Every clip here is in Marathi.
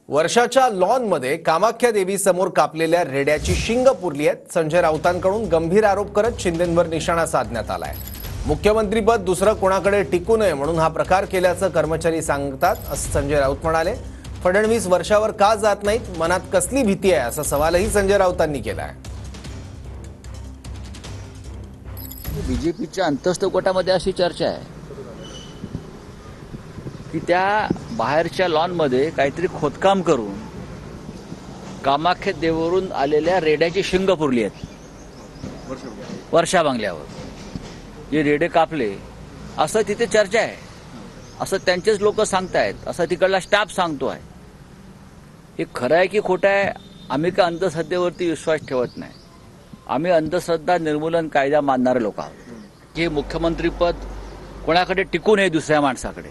वर्षाच्या लॉनमध्ये कामाख्या देवी समोर कापलेल्या रेड्याची शिंग पुरली आहेत। संजय राऊतांकडून गंभीर आरोप करत शिंदेंवर निशाणा साधण्यात आलाय। मुख्यमंत्रीपद दुसरं कोणाकडे टिकू नये म्हणून हा प्रकार केल्याचं कर्मचारी सांगतात, असं संजय राऊत म्हणाले। फडणवीस वर्षावर का जात नाहीत, मनात कसली भीती आहे, असा सवालही संजय राऊतांनी केलाय। बीजेपीच्या अंतस्थ गटामध्ये अशी चर्चा आहे की त्या बाहेरच्या लॉनमध्ये काहीतरी खोदकाम करून कामाख्या देवीवरून आलेल्या रेड्याची शिंग पुरली आहेत वर्षा बंगल्यावर। जे रेडे कापले असं तिथे चर्चा आहे, असं त्यांचेच लोक सांगतायत, असं तिकडला स्टाफ सांगतोय। हे खरं आहे की खोटं आहे, आम्ही का अंधश्रद्धेवरती विश्वास ठेवत नाही। आम्ही अंधश्रद्धा निर्मूलन कायदा मानणारे लोक आहोत। हे मुख्यमंत्रीपद कोणाकडे टिकू नये दुसऱ्या माणसाकडे,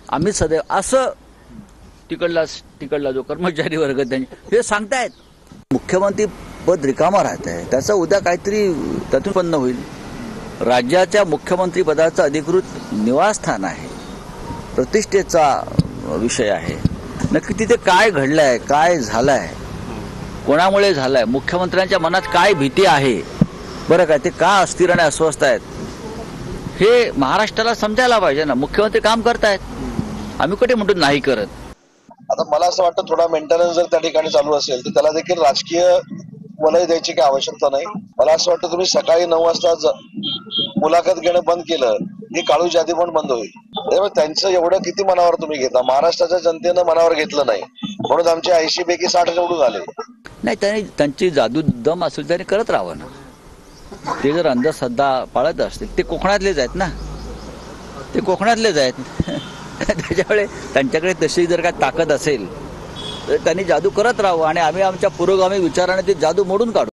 आम्ही सदैव असं तिकडला जो कर्मचारी वर्ग त्यांनी हे सांगतायत। मुख्यमंत्री पद रिकामा राहत आहे, त्याचं उद्या काहीतरी त्यातून उत्पन्न होईल। राज्याच्या मुख्यमंत्री पदाचं अधिकृत निवासस्थान आहे, प्रतिष्ठेचा विषय आहे। नक्की तिथे काय घडलंय, काय झालंय, कोणामुळे झालंय, मुख्यमंत्र्यांच्या मनात काय भीती आहे, बरं काय ते का अस्थिर आणि अस्वस्थ आहेत, हे महाराष्ट्राला समजायला पाहिजे ना। मुख्यमंत्री काम करतायत, आम्ही कुठे म्हणतो नाही करत। आता मला असं वाटतं थोडा मेंटेनन्स जर त्या ठिकाणी चालू असेल तर त्याला देखील राजकीय वलय द्यायची काही आवश्यकता नाही। मला असं वाटतं तुम्ही सकाळी 9 वाजता मुलाखत घेणं बंद केलं ही काळू यादी पण बंद होईल। त्यामुळे त्यांचं एवढं किती मनावर तुम्ही घेता, महाराष्ट्राच्या जनतेनं मनावर घेतलं नाही म्हणून आमचे 80 पैकी 60 निवडून आले नाही। त्यांची जादू दम असेल त्यांनी करत राहावं ना। ते जर अंधश्रद्धा पाळत असतील, ते कोकणातलेच आहेत ना, ते कोकणातलेच आहेत त्याच्यामुळे त्यांच्याकडे तशी जर काय ताकद असेल तर त्यांनी जादू करत राहावं आणि आम्ही आमच्या पुरोगामी विचाराने ती जादू मोडून काढू।